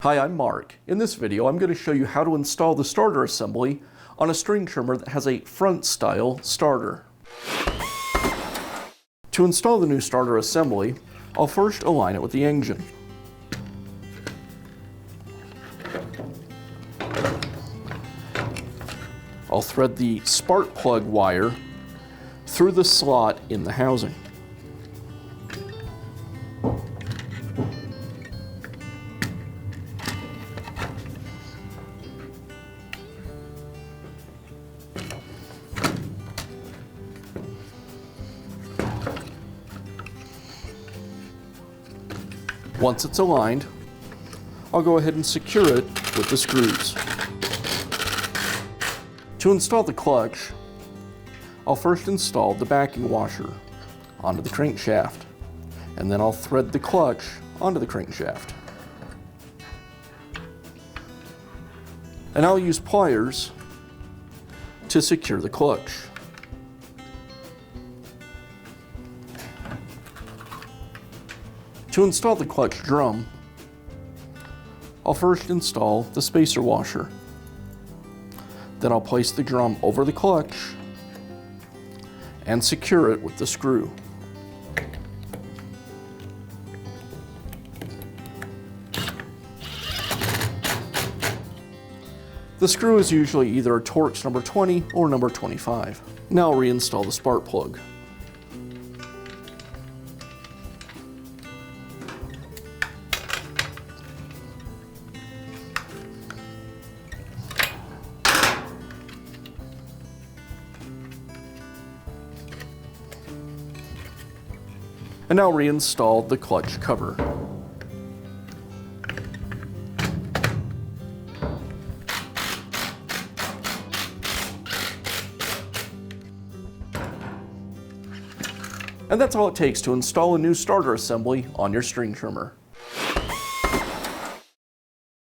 Hi, I'm Mark. In this video, I'm going to show you how to install the starter assembly on a string trimmer that has a front style starter. To install the new starter assembly, I'll first align it with the engine. I'll thread the spark plug wire through the slot in the housing. Once it's aligned, I'll go ahead and secure it with the screws. To install the clutch, I'll first install the backing washer onto the crankshaft, and then I'll thread the clutch onto the crankshaft. And I'll use pliers to secure the clutch. To install the clutch drum, I'll first install the spacer washer. Then I'll place the drum over the clutch and secure it with the screw. The screw is usually either a Torx number 20 or number 25. Now I'll reinstall the spark plug. And now reinstall the clutch cover. And that's all it takes to install a new starter assembly on your string trimmer.